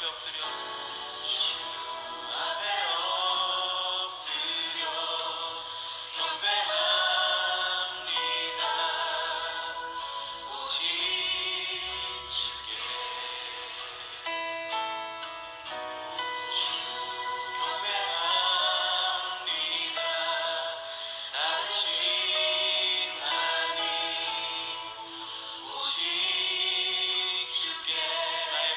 앞에 엎드려 주 앞에 엎드려 경배합니다. 오직 주께 주 경배합니다. 다르신 하나님 오직 주께 나의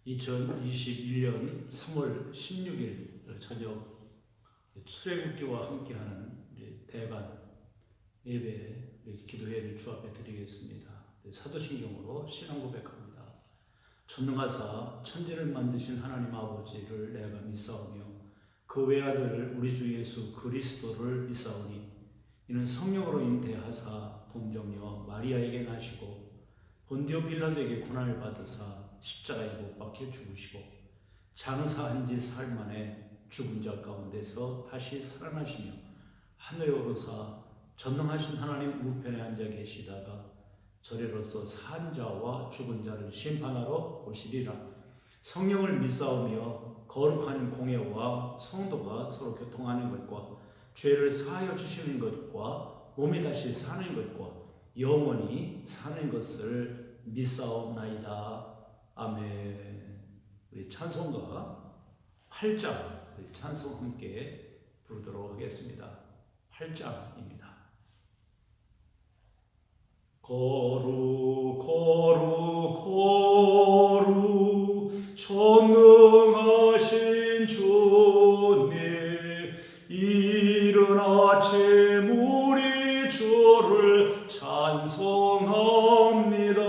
2021년 3월 16일 저녁 출애굽기와 함께하는 우리 대반 예배 기도회를 주 앞에 드리겠습니다. 사도신경으로 신앙 고백합니다. 전능하사 천지를 만드신 하나님 아버지를 내가 믿사오며 그 외아들 우리 주 예수 그리스도를 믿사오니 이는 성령으로 잉태하사 동정녀 마리아에게 나시고 본디오 빌라도에게 고난을 받으사 십자가에 못 박혀 죽으시고 장사한 지 사흘 만에 죽은 자 가운데서 다시 살아나시며 하늘에 오르사 전능하신 하나님 우편에 앉아 계시다가 저래로서 산 자와 죽은 자를 심판하러 오시리라. 성령을 믿사오며 거룩한 공예와 성도가 서로 교통하는 것과 죄를 사하여 주시는 것과 몸이 다시 사는 것과 영원히 사는 것을 믿사옵나이다. 아멘. 우리 찬송가 8장 찬송 함께 부르도록 하겠습니다. 8장입니다. 거룩 거룩 거룩 전능하신 주님 이른 아침 우리 주를 찬송합니다.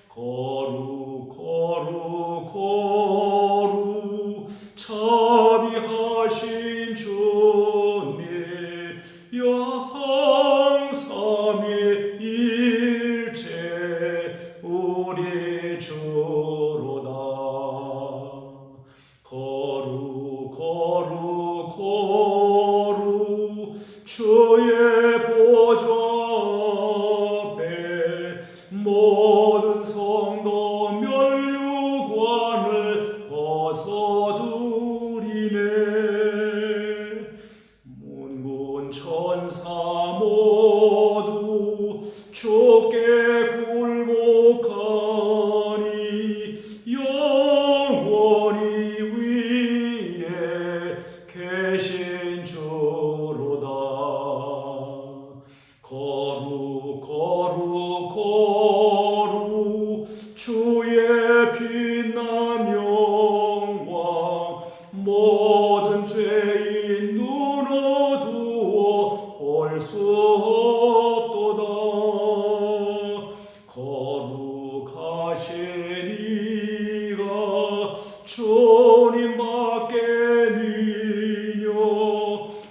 거룩 거룩 거룩 자비하신 주님 여성 삼위일체 우리 주로다. 거룩 거룩 거룩 주의 보좌 앞에 모든 성도 면류관을 벗어두리네. 문군 천사 모두 주께 굴복하니 영원히 위에 계신 주로다. 거룩 거룩 거룩 주의 빛난 영광 모든 죄인 눈 어두워 볼 수 없도다. 거룩하신 이가 주님 밖에니뇨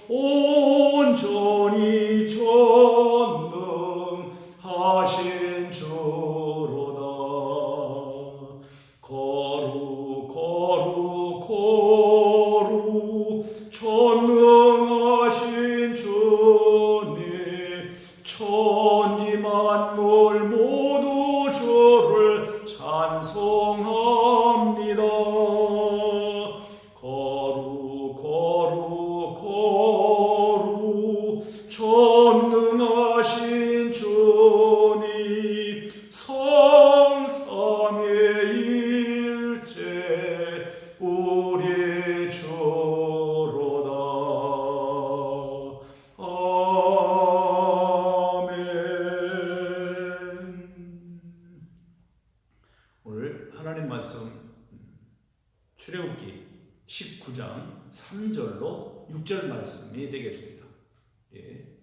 온전히 전능하신 주로다. 거룩 거룩 거룩 전능하신 주님 천지 만물 모두 주를 찬송합니다. 거룩 거룩 거룩 전능하신 주님 성삼위일체 우리 주로다. 오늘 하나님 말씀 출애굽기 19장 3절로 6절 말씀이 되겠습니다. 예,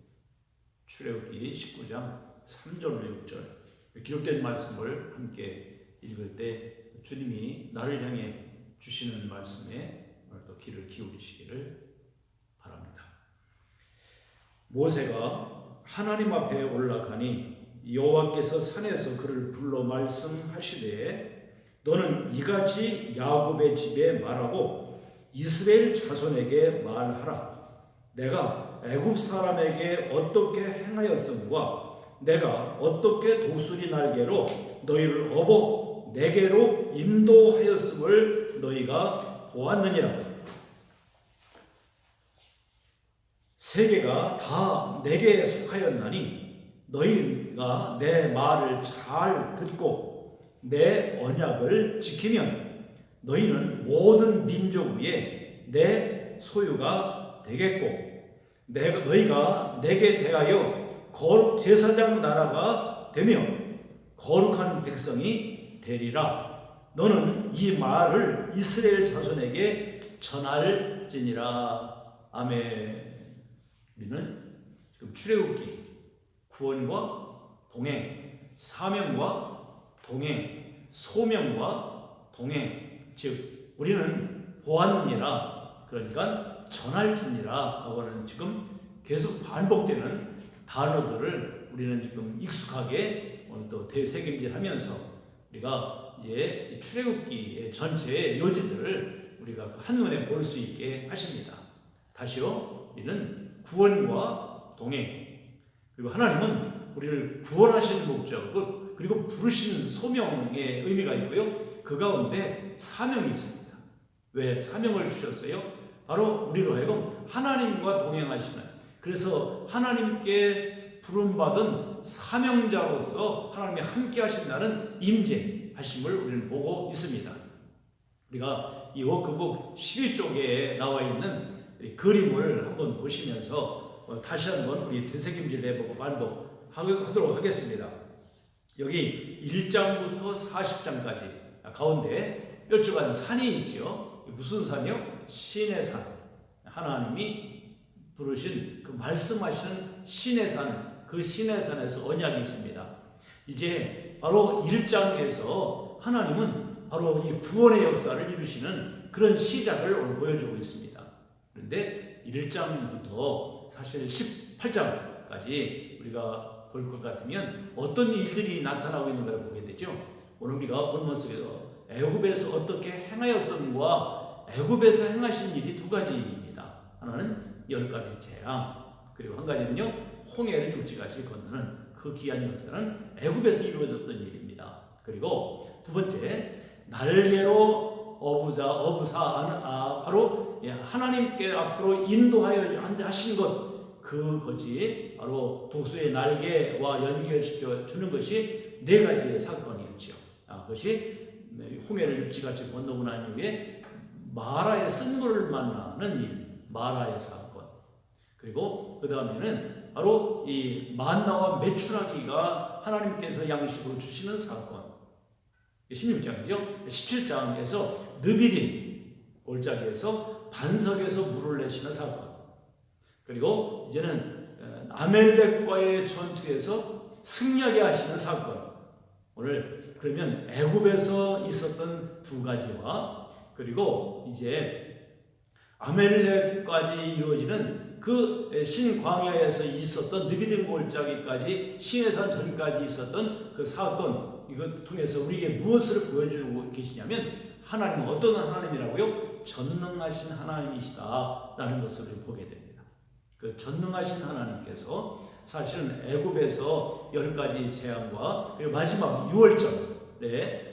출애굽기 19장 3절로 6절 기록된 말씀을 함께 읽을 때 주님이 나를 향해 주시는 말씀에 또 귀를 기울이시기를 바랍니다. 모세가 하나님 앞에 올라가니 여호와께서 산에서 그를 불러 말씀하시되 너는 이같이 야곱의 집에 말하고 이스라엘 자손에게 말하라. 내가 애굽 사람에게 어떻게 행하였음과 내가 어떻게 독수리 날개로 너희를 업어 내게로 인도하였음을 너희가 보았느니라. 세계가 다 내게 속하였나니 너희가 내 말을 잘 듣고 내 언약을 지키면 너희는 모든 민족 위에 내 소유가 되겠고 너희가 내게 대하여 거룩 제사장 나라가 되며 거룩한 백성이 되리라. 너는 이 말을 이스라엘 자손에게 전할지니라. 아멘. 우리는 지금 출애굽기 구원과 동행, 사명과 동행, 소명과 동행, 즉 우리는 보았느니라, 그러니까 전할지니라 하고는 지금 계속 반복되는 단어들을 우리는 지금 익숙하게 오늘 또 되새김질하면서 우리가 이제 출애굽기의 전체의 요지들을 우리가 한눈에 볼 수 있게 하십니다. 다시요, 우리는 구원과 동행, 그리고 하나님은 우리를 구원하시는 목적, 그리고 부르신 소명의 의미가 있고요. 그 가운데 사명이 있습니다. 왜 사명을 주셨어요? 바로 우리로 하여금 하나님과 동행하시는, 그래서 하나님께 부름받은 사명자로서 하나님이 함께 하신다는 임재하심을 우리는 보고 있습니다. 우리가 이 워크북 12쪽에 나와 있는 그림을 한번 보시면서 다시 한번 우리 되새김질 해보고 반복하도록 하겠습니다. 여기 1장부터 40장까지 가운데 뾰족한 산이 있죠. 무슨 산이요? 신의 산. 하나님이 부르신 그 말씀하시는 신의 산, 그 신의 산에서 언약이 있습니다. 이제 바로 1장에서 하나님은 바로 이 구원의 역사를 이루시는 그런 시작을 오늘 보여주고 있습니다. 그런데 1장부터 사실 18장까지 우리가 볼 것 같으면 어떤 일들이 나타나고 있는가를 보게 되죠. 오늘 우리가 본문 속에서 애굽에서 어떻게 행하였음과 애굽에서 행하신 일이 두 가지입니다. 하나는 10가지 재앙, 그리고 한 가지는요, 홍해를 육지같이 건너는 그 귀한 역사는 애굽에서 이루어졌던 일입니다. 그리고 두 번째, 날개로 어부사 바로 하나님께 앞으로 인도하여 하신 것, 그것이 바로 독수의 날개와 연결시켜 주는 것이 4가지의 사건이었죠. 그것이 홍해를 육지같이 건너고 난 이후에 마라의 쓴물을 만나는 일, 마라의 사건. 그리고 그 다음에는 바로 이 만나와 메추라기가 하나님께서 양식으로 주시는 사건. 16장이죠. 17장에서 느비딘 골짜기에서 반석에서 물을 내시는 사건. 그리고 이제는 아멜렉과의 전투에서 승리하게 하시는 사건. 오늘 그러면 애굽에서 있었던 두 가지와 그리고 이제 아멜렉까지 이루어지는 그 신광야에서 있었던 느비딘 골짜기까지 시내산 전까지 있었던 그 사건, 이것 통해서 우리에게 무엇을 보여주고 계시냐면 하나님은 어떤 하나님이라고요? 전능하신 하나님이시다라는 것을 보게 됩니다. 그 전능하신 하나님께서 사실은 애굽에서 10가지 재앙과 그리고 마지막 6월절,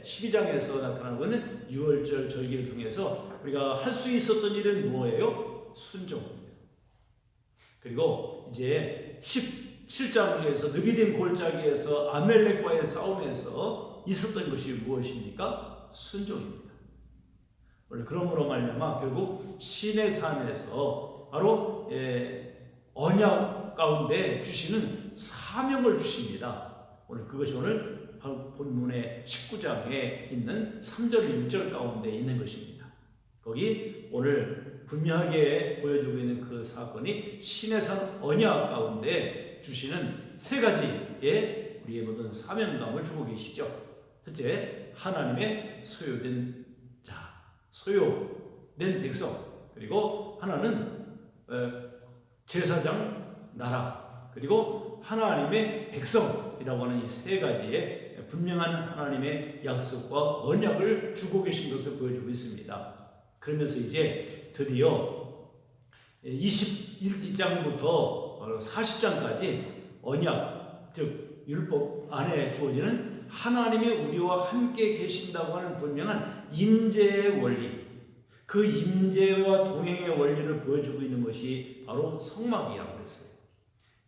12장에서 나타나는 것은 6월절 절기를 통해서 우리가 할 수 있었던 일은 뭐예요? 순종입니다. 그리고 이제 17장에서 느비딘 골짜기에서 아멜렉과의 싸움에서 있었던 것이 무엇입니까? 순종입니다. 원래 그러므로 말미암아 결국 신의 산에서 바로 언약 가운데 주시는 사명을 주십니다. 그것이 오늘 본문의 19장에 있는 3절 6절 가운데 있는 것입니다. 거기 오늘 분명하게 보여주고 있는 그 사건이 신의 산 언약 가운데 주시는 3가지의 우리의 모든 사명감을 주고 계시죠. 첫째, 하나님의 소유된 자, 소유된 백성. 그리고 하나는 제사장 나라, 그리고 하나님의 백성이라고 하는 이 3가지의 분명한 하나님의 약속과 언약을 주고 계신 것을 보여주고 있습니다. 그러면서 이제 드디어 21장부터 40장까지 언약, 즉 율법 안에 주어지는 하나님이 우리와 함께 계신다고 하는 분명한 임재의 원리, 그 임재와 동행의 원리를 보여주고 있는 것이 바로 성막이라고 했어요.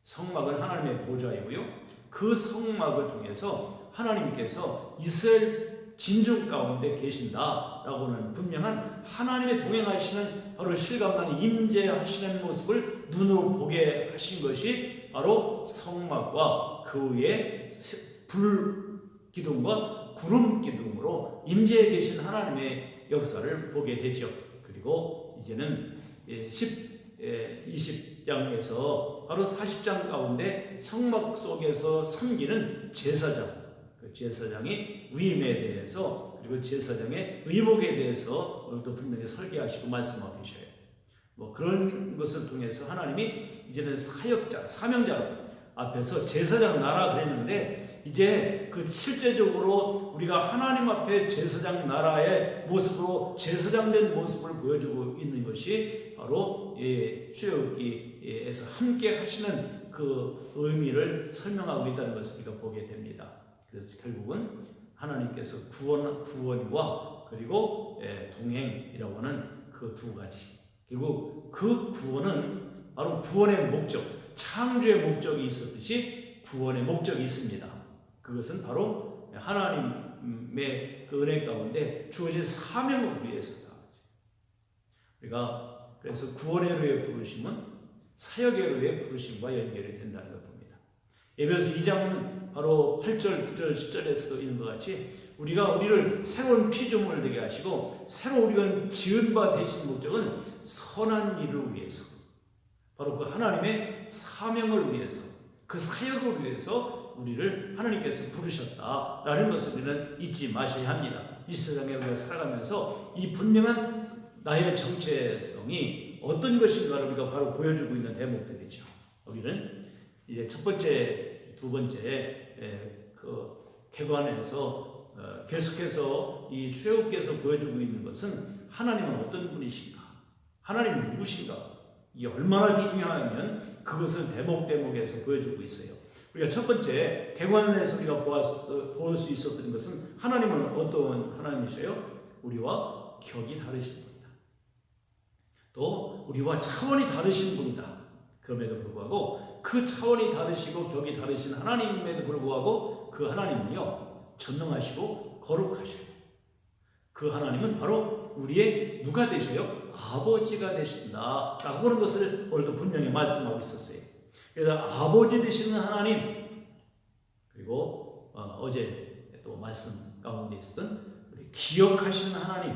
성막은 하나님의 보좌이고요. 그 성막을 통해서 하나님께서 이스라엘 진중 가운데 계신다라고는 분명한 하나님의 동행하시는 바로 실감나는 임재하시는 모습을 눈으로 보게 하신 것이 바로 성막과 그 위에 불 기둥과 구름 기둥으로 임재해 계신 하나님의 역사를 보게 되죠. 그리고 이제는 20장에서 바로 40장 가운데 성막 속에서 섬기는 제사장, 그 제사장의 위임에 대해서 그리고 제사장의 의복에 대해서 오늘도 분명히 설계하시고 말씀하고 계셔요. 뭐 그런 것을 통해서 하나님이 이제는 사역자, 사명자 앞에서 제사장 나라 그랬는데 이제 그 실제적으로 우리가 하나님 앞에 제사장 나라의 모습으로 제사장된 모습을 보여주고 있는 것이 바로 출애굽기에서 함께 하시는 그 의미를 설명하고 있다는 것을 우리가 보게 됩니다. 그래서 결국은 하나님께서 구원과 그리고 동행이라고 하는 그 두 가지. 결국 그 구원은 바로 구원의 목적, 창조의 목적이 있었듯이 구원의 목적이 있습니다. 그것은 바로 하나님의 그 은혜 가운데 주어진 사명을 위해서다. 우리가 그래서 구원의 로의 부르심은 사역의 로의 부르심과 연결이 된다는 걸 봅니다. 에베소 2장은 바로 8절, 9절, 10절에서도 있는 것 같이 우리를 새로운 피조물을 되게 하시고 새로 우리가 지은 바 되신 목적은 선한 일을 위해서, 바로 그 하나님의 사명을 위해서, 그 사역을 위해서 우리를 하나님께서 부르셨다라는 것을 우리는 잊지 마셔야 합니다. 이 세상에 우리가 살아가면서 이 분명한 나의 정체성이 어떤 것인가를 우리가 바로 보여주고 있는 대목들이죠. 우리는 이제 첫 번째, 두 번째 그 개관에서 계속해서 이 출애굽기에서 보여주고 있는 것은 하나님은 어떤 분이신가, 하나님은 누구신가, 이게 얼마나 중요하면 그것을 대목에서 보여주고 있어요. 우리가 첫 번째 개관에서 우리가 볼 수 있었던 것은 하나님은 어떤 하나님이세요? 우리와 격이 다르신 분이다. 또 우리와 차원이 다르신 분이다. 그럼에도 불구하고 그 차원이 다르시고 격이 다르신 하나님임에도 불구하고 그 하나님은요 전능하시고 거룩하셔요. 그 하나님은 바로 우리의 누가 되셔요? 아버지가 되신다 라고 하는 것을 오늘도 분명히 말씀하고 있었어요. 그래서 아버지 되시는 하나님, 그리고 어제 또 말씀 가운데 있었던 우리 기억하시는 하나님,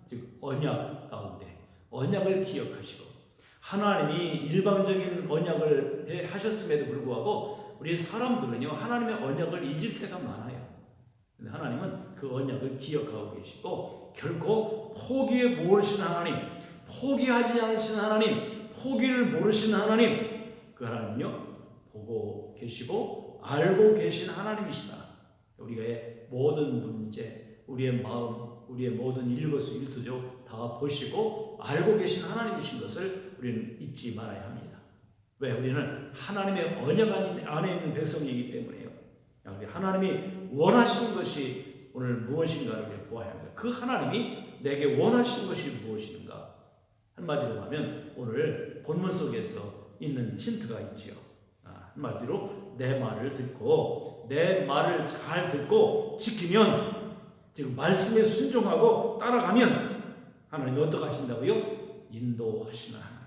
즉 언약 가운데 언약을 기억하시고, 하나님이 일방적인 언약을 하셨음에도 불구하고 우리 사람들은요 하나님의 언약을 잊을 때가 많아요. 근데 하나님은 그 언약을 기억하고 계시고 결코 포기에 모르시는 하나님, 포기하지 않으시는 하나님, 포기를 모르시는 하나님, 그 하나님은요 보고 계시고 알고 계신 하나님이시다. 우리의 모든 문제, 우리의 마음, 우리의 모든 일거수일투족 다 보시고 알고 계신 하나님이신 것을 우리는 잊지 말아야 합니다. 왜? 우리는 하나님의 언약 안에 있는 백성이기 때문에요. 하나님이 원하시는 것이 오늘 무엇인가를 보아야 합니다. 그 하나님이 내게 원하시는 것이 무엇인가? 한마디로 하면 오늘 본문 속에서 있는 힌트가 있죠. 한마디로 내 말을 듣고 내 말을 잘 듣고 지키면, 지금 말씀에 순종하고 따라가면 하나님이 어떻게 하신다고요? 인도하시는 하나님.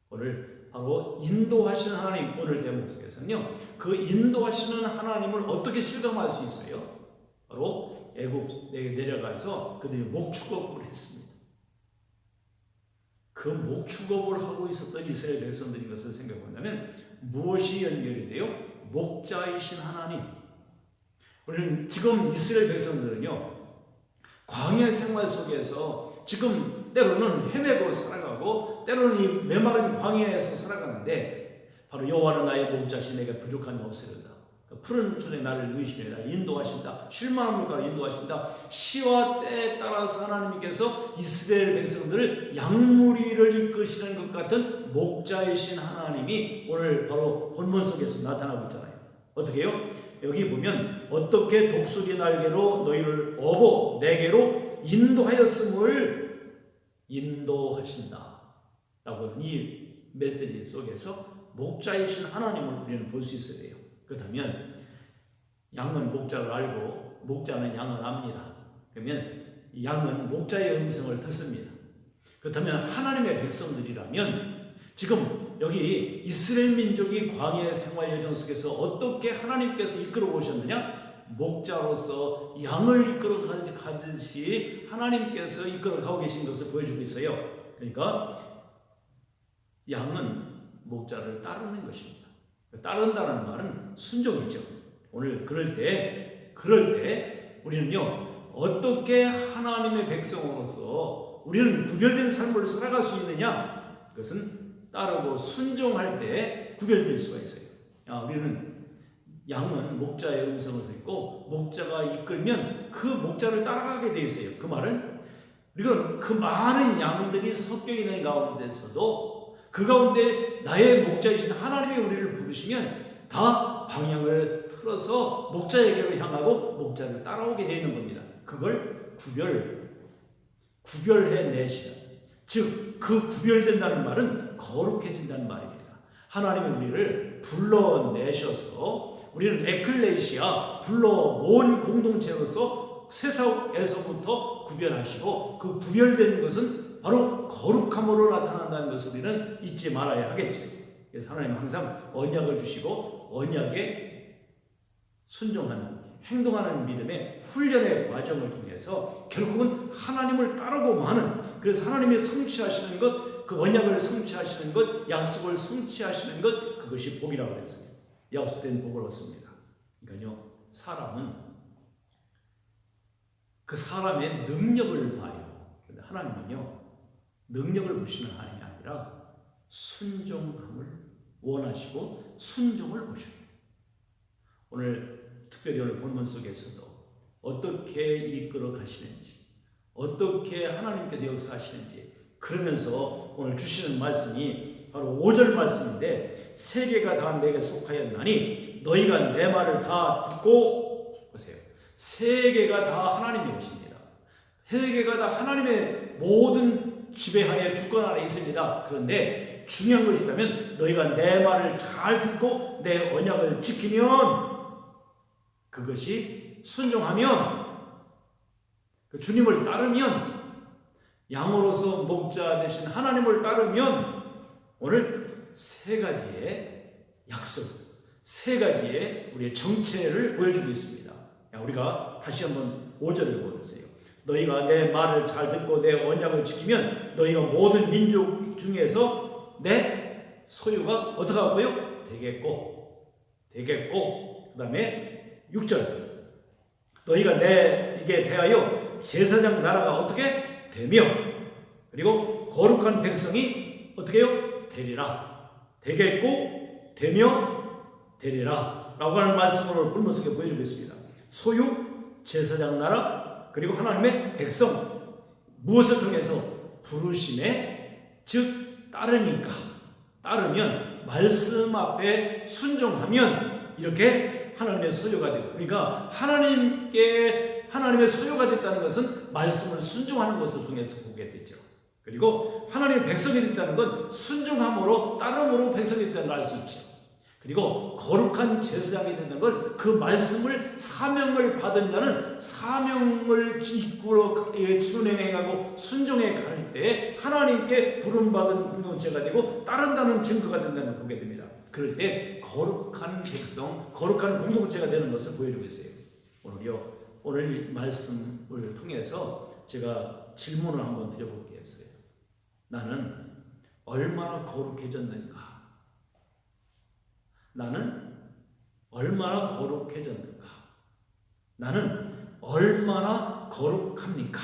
오늘 바로 인도하시는 하나님, 오늘 대목 속에서는요 그 인도하시는 하나님을 어떻게 실감할 수 있어요? 바로 애굽에 내려가서 그들이 목축업을 했습니다. 그 목축업을 하고 있었던 이스라엘 백성들이 것을 생각한다면 무엇이 연결이 돼요? 목자이신 하나님. 우리는 지금 이스라엘 백성들은요 광야 생활 속에서 지금 때로는 헤매고 살아가고 때로는 이 메마른 광야에서 살아가는데 바로 여호와는 나의 목자시 내가 부족함이 없으리로다. 푸른 초에 나를 누이시며 나를 인도하신다. 쉴만한 물가로 인도하신다. 시와 때에 따라서 하나님께서 이스라엘 백성들을 양무리를 이끄시는 것 같은 목자이신 하나님이 오늘 바로 본문 속에서 나타나고 있잖아요. 어떻게 해요? 여기 보면 어떻게 독수리 날개로 너희를 업어 내게로 인도하였음을 인도하신다 라고 이 메시지 속에서 목자이신 하나님을 우리는 볼 수 있어야 돼요. 그렇다면 양은 목자를 알고 목자는 양을 압니다. 그러면 양은 목자의 음성을 듣습니다. 그렇다면 하나님의 백성들이라면 지금 여기 이스라엘 민족이 광야의 생활 여정 속에서 어떻게 하나님께서 이끌어 오셨느냐? 목자로서 양을 이끌어 가듯이 하나님께서 이끌어 가고 계신 것을 보여주고 있어요. 그러니까 양은 목자를 따르는 것입니다. 따른다는 말은 순종이죠. 오늘 그럴 때 우리는요, 어떻게 하나님의 백성으로서 우리는 구별된 삶을 살아갈 수 있느냐? 그것은 따르고 순종할 때 구별될 수가 있어요. 우리는 양은 목자의 음성을 듣고 목자가 이끌면 그 목자를 따라가게 돼 있어요. 그 말은 우리가 그 많은 양들이 섞여 있는 가운데서도 그 가운데 나의 목자이신 하나님이 우리를 부르시면 다 방향을 틀어서 목자에게로 향하고 목자를 따라오게 되어 있는 겁니다. 그걸 구별해내시라. 즉 그 구별된다는 말은 거룩해진다는 말입니다. 하나님이 우리를 불러내셔서 우리는 에클레시아, 불러 모은 공동체로서 세상에서부터 구별하시고 그 구별된 것은 바로 거룩함으로 나타난다는 것을 우리는 잊지 말아야 하겠죠. 그래서 하나님은 항상 언약을 주시고 언약에 순종하는, 행동하는 믿음의 훈련의 과정을 통해서 결국은 하나님을 따르고 마는, 그래서 하나님이 성취하시는 것, 그 언약을 성취하시는 것, 약속을 성취하시는 것, 그것이 복이라고 했어요. 약속된 복을 얻습니다. 그러니까요, 사람은 그 사람의 능력을 봐요. 그런데 하나님은요, 능력을 보시는 하나님이 아니라 순종함을 원하시고 순종을 보셔요. 오늘 특별히 오늘 본문 속에서도 어떻게 이끌어 가시는지, 어떻게 하나님께서 역사하시는지, 그러면서 오늘 주시는 말씀이 바로 5절 말씀인데, 세계가 다 내게 속하였나니 너희가 내 말을 다 듣고, 보세요, 세계가 다 하나님의 것입니다. 세계가 다 하나님의 모든 지배하에 주권 아래 있습니다. 그런데 중요한 것이 있다면 너희가 내 말을 잘 듣고 내 언약을 지키면, 그것이 순종하면, 주님을 따르면, 양으로서 목자 되신 하나님을 따르면 오늘 세 가지의 약속, 세 가지의 우리의 정체를 보여주고 있습니다. 우리가 다시 한번 5절을 보세요. 너희가 내 말을 잘 듣고 내 언약을 지키면 너희가 모든 민족 중에서 내 소유가 어떻게 하고요? 되겠고. 그 다음에 6절, 너희가 내게 대하여 제사장 나라가 어떻게 되며, 그리고 거룩한 백성이 어떻게 해요? 되리라. 되겠고 되며 되리라 라고 하는 말씀을 본문 속에 보여주고 있습니다. 소유, 제사장 나라, 그리고 하나님의 백성, 무엇을 통해서? 부르심에, 즉 따르니까, 따르면, 말씀 앞에 순종하면 이렇게 하나님의 소유가 되고, 그러니까 하나님의 소유가 됐다는 것은 말씀을 순종하는 것을 통해서 보게 되죠. 그리고 하나님의 백성이 됐다는 건 순종함으로, 따름으로 백성이 됐다는 걸 알 수 있죠. 그리고 거룩한 제사장이 된다는 걸, 그 말씀을, 사명을 받은 자는 사명을 이끌어 준행해가고 순종해 갈 때 하나님께 부름받은 공동체가 되고 따른다는 증거가 된다는 걸 보게 됩니다. 그럴 때 거룩한 백성, 거룩한 공동체가 되는 것을 보여주고 있어요. 오늘 말씀을 통해서 제가 질문을 한번 드려보겠어요. 나는 얼마나 거룩해졌는가? 나는 얼마나 거룩해졌는가? 나는 얼마나 거룩합니까?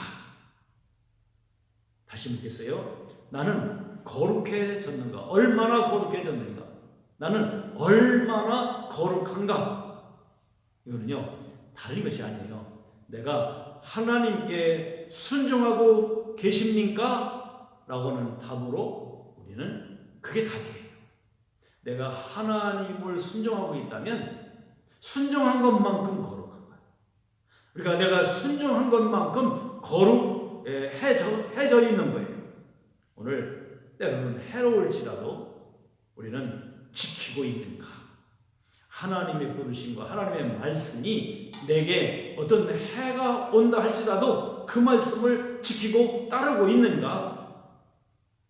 다시 묻겠어요. 나는 거룩해졌는가? 얼마나 거룩해졌는가? 나는 얼마나 거룩한가? 이거는요, 다른 것이 아니에요. 내가 하나님께 순종하고 계십니까? 라고는 답으로 우리는 그게 답이에요. 내가 하나님을 순종하고 있다면 순종한 것만큼 거룩한 거예요. 그러니까 내가 순종한 것만큼 거룩해져 있는 거예요. 오늘 때로는 해로울지라도 우리는 지키고 있는가? 하나님의 부르심과 하나님의 말씀이 내게 어떤 해가 온다 할지라도 그 말씀을 지키고 따르고 있는가?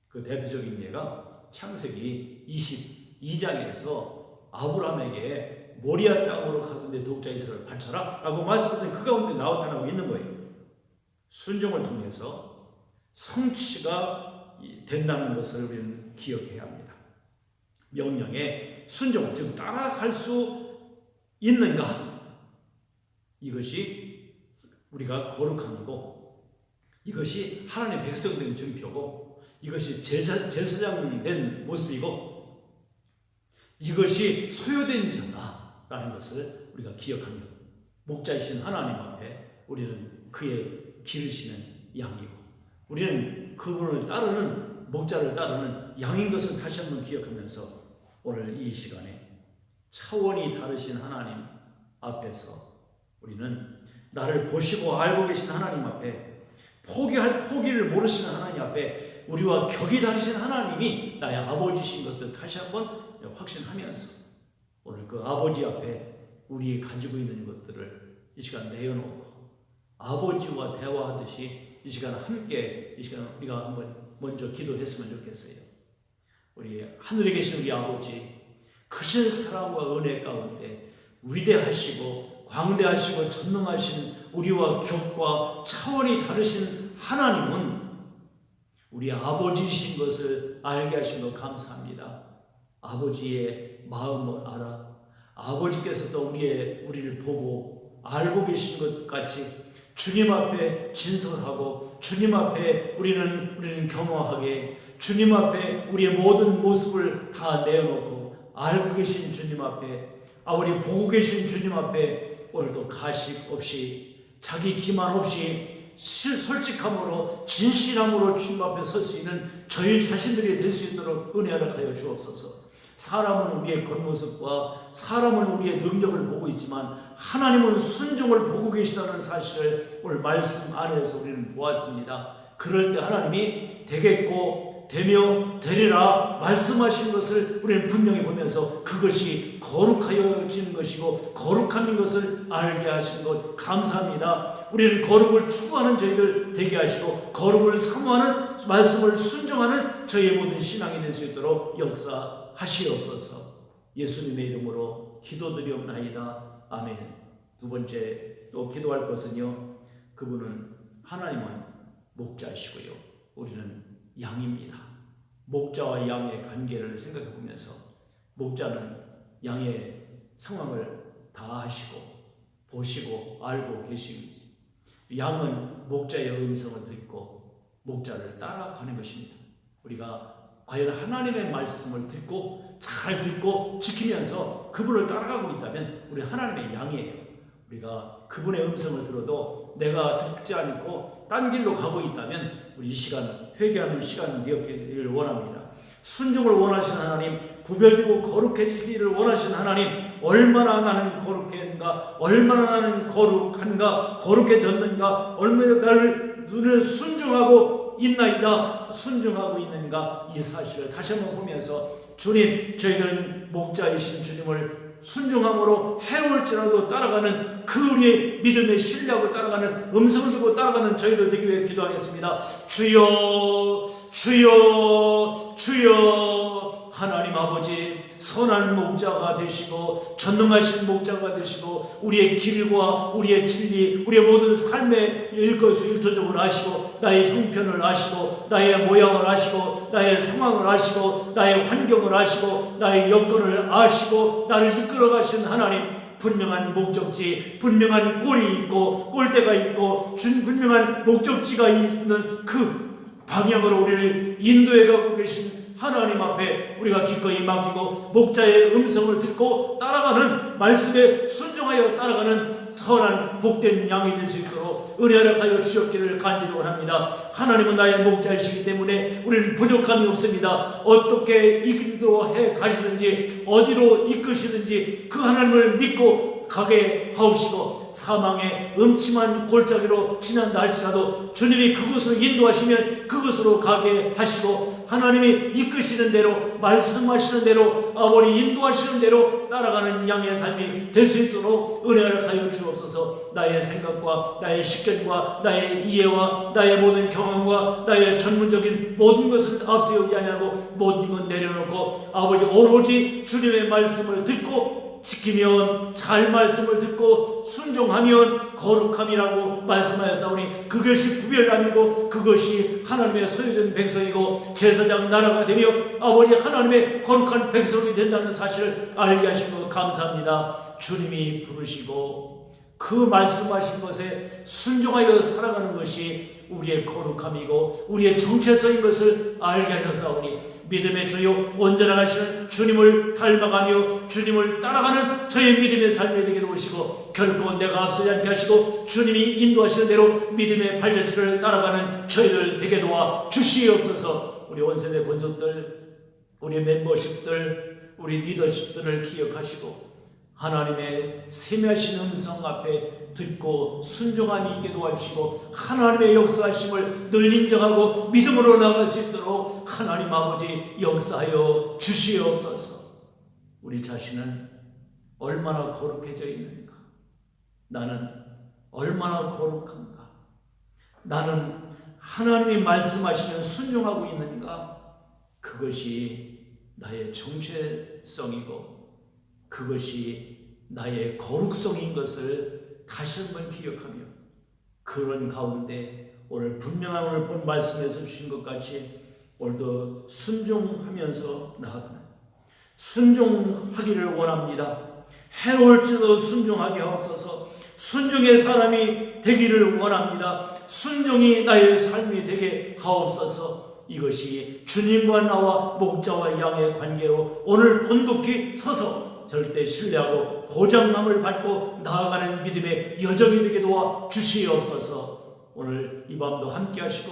그 대표적인 예가 창세기 22장에서 아브라함에게 모리아 땅으로 가서 내 독자 이스라엘을 바쳐라 라고 말씀하더니 그 가운데 나타나고 있는 거예요. 순종을 통해서 성취가 된다는 것을 우리는 기억해야 합니다. 명령에 순종, 즉 따라갈 수 있는가? 이것이 우리가 거룩함이고, 이것이 하나님의 백성된 증표고, 이것이 제사장 된 모습이고, 이것이 소유된 자다라는 것을 우리가 기억하며, 목자이신 하나님 앞에 우리는 그의 기르시는 양이고, 우리는 그분을 따르는, 목자를 따르는 양인 것을 다시 한번 기억하면서 오늘 이 시간에 차원이 다르신 하나님 앞에서 우리는 나를 보시고 알고 계신 하나님 앞에, 포기를 모르시는 하나님 앞에 우리와 격이 다르신 하나님이 나의 아버지신 것을 다시 한번 확신하면서 오늘 그 아버지 앞에 우리 가지고 있는 것들을 이 시간 내어놓고 아버지와 대화하듯이 이 시간 함께, 이 시간 우리가 한번 먼저 기도했으면 좋겠어요. 우리 하늘에 계신 우리 아버지, 크신 사랑과 은혜 가운데 위대하시고 광대하시고 전능하신 우리와 격과 차원이 다르신 하나님은 우리 아버지이신 것을 알게 하신 것 감사합니다. 아버지의 마음을 알아 아버지께서 또 우리를 보고 알고 계신 것 같이 주님 앞에 진솔하고 주님 앞에 우리는 겸허하게 주님 앞에 우리의 모든 모습을 다 내어놓고 알고 계신 주님 앞에 우리 보고 계신 주님 앞에 오늘도 가식 없이 자기 기만 없이 솔직함으로 진실함으로 주님 앞에 설 수 있는 저희 자신들이 될 수 있도록 은혜를 하여 주옵소서. 사람은 우리의 겉모습과 사람은 우리의 능력을 보고 있지만 하나님은 순종을 보고 계시다는 사실을 오늘 말씀 안에서 우리는 보았습니다. 그럴 때 하나님이 되겠고 되며 되리라 말씀하신 것을 우리는 분명히 보면서 그것이 거룩하여지는 것이고 거룩함인 것을 알게 하신 것 감사합니다. 우리는 거룩을 추구하는 저희들 되게 하시고 거룩을 사모하는 말씀을 순종하는 저희의 모든 신앙이 될 수 있도록 역사하시옵소서. 예수님의 이름으로 기도드리옵나이다. 아멘. 두 번째 또 기도할 것은요, 그분은 하나님은 목자이시고요, 우리는 양입니다. 목자와 양의 관계를 생각해 보면서 목자는 양의 상황을 다 아시고 보시고 알고 계십니다. 양은 목자의 음성을 듣고 목자를 따라가는 것입니다. 우리가 과연 하나님의 말씀을 잘 듣고 지키면서 그분을 따라가고 있다면 우리 하나님의 양이에요. 우리가 그분의 음성을 들어도 내가 듣지 않고 딴 길로 가고 있다면 우리 이 시간 회개하는 시간이 되었기를 원합니다. 순종을 원하시는 하나님, 구별되고 거룩해지기를 원하시는 하나님, 얼마나 나는 거룩한가, 얼마나 나는 거룩한가, 거룩해졌는가, 얼마나 나를 눈을 순종하고 있나이다, 순종하고 있는가, 이 사실을 다시 한번 보면서 주님, 저희들은 목자이신 주님을 순종함으로 해올지라도 따라가는 그 우리의 믿음의 신뢰하고 따라가는 음성을 듣고 따라가는 저희들 되기 위해 기도하겠습니다. 주여 주여 주여. 하나님 아버지, 선한 목자가 되시고 전능하신 목자가 되시고 우리의 길과 우리의 진리, 우리의 모든 삶의 일거수일투족을 아시고 나의 형편을 아시고 나의 모양을 아시고 나의 상황을 아시고 나의 환경을 아시고 나의 여건을 아시고 나를 이끌어 가신 하나님, 분명한 목적지, 분명한 꼴이 있고 꼴대가 있고 분명한 목적지가 있는 그 방향으로 우리를 인도해 가고 계신 하나님 앞에 우리가 기꺼이 맡기고 목자의 음성을 듣고 따라가는, 말씀에 순종하여 따라가는 선한 복된 양이 될 수 있도록 은혜를 하여 주셨기를 간절히 원합니다. 하나님은 나의 목자이시기 때문에 우리는 부족함이 없습니다. 어떻게 인도해 가시든지 어디로 이끄시든지 그 하나님을 믿고 가게 하옵시고, 사망의 음침한 골짜기로 지난다 할지라도 주님이 그곳으로 인도하시면 그곳으로 가게 하시고, 하나님이 이끄시는 대로 말씀하시는 대로 아버지 인도하시는 대로 따라가는 양의 삶이 될 수 있도록 은혜를 하여 주옵소서. 나의 생각과 나의 식견과 나의 이해와 나의 모든 경험과 나의 전문적인 모든 것을 앞세우지 아니하고 모든 것 내려놓고 아버지 오로지 주님의 말씀을 듣고 지키면 잘 말씀을 듣고 순종하면 거룩함이라고 말씀하였사오니 그것이 구별남이고 그것이 하나님의 소유된 백성이고 제사장 나라가 되며 아버지 하나님의 거룩한 백성이 된다는 사실을 알게 하신 것 감사합니다. 주님이 부르시고 그 말씀하신 것에 순종하여 살아가는 것이 우리의 거룩함이고 우리의 정체성인 것을 알게 하셨사오니 믿음의 주요 온전하 가시는 주님을 닮아가며 주님을 따라가는 저의 믿음의 삶이 되게 도우시고 결코 내가 앞서지 않게 하시고 주님이 인도하시는 대로 믿음의 발자취를 따라가는 저희들 되게 도와 주시옵소서. 우리 원세대 본속들, 우리 멤버십들, 우리 리더십들을 기억하시고 하나님의 세미하신 음성 앞에 듣고 순종함이 있게 도와주시고 하나님의 역사하심을 늘 인정하고 믿음으로 나아갈 수 있도록 하나님 아버지 역사하여 주시옵소서. 우리 자신은 얼마나 거룩해져 있는가? 나는 얼마나 거룩한가? 나는 하나님이 말씀하시면 순종하고 있는가? 그것이 나의 정체성이고 그것이 나의 거룩성인 것을 다시 한번 기억하며 그런 가운데 오늘 분명한 오늘 본 말씀에서 주신 것 같이 오늘도 순종하면서 나아가는 순종하기를 원합니다. 해로울지도 순종하게 하옵소서. 순종의 사람이 되기를 원합니다. 순종이 나의 삶이 되게 하옵소서. 이것이 주님과 나와 목자와 양의 관계로 오늘 돈독히 서서 절대 신뢰하고 보장함을 받고 나아가는 믿음의 여정이 되게 도와 주시옵소서. 오늘 이 밤도 함께 하시고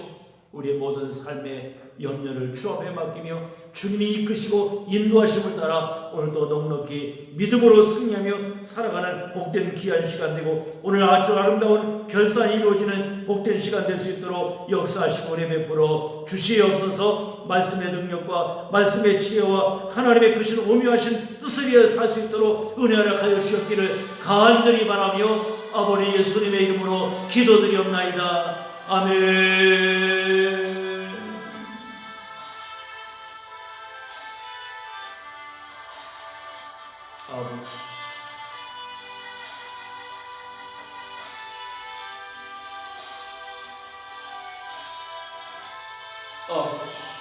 우리의 모든 삶의 염려를 주 앞에 맡기며 주님이 이끄시고 인도하심을 따라 오늘도 넉넉히 믿음으로 승리하며 살아가는 복된 귀한 시간 되고 오늘 아주 아름다운 결산이 이루어지는 복된 시간 될 수 있도록 역사하시고 은혜 베풀어 주시옵소서. 말씀의 능력과 말씀의 지혜와 하나님의 크신 오묘하신 뜻을 위해 살 수 있도록 은혜 허락하여 주셨기를 간절히 바라며 아버지 예수님의 이름으로 기도드리옵나이다. 아멘. 아버지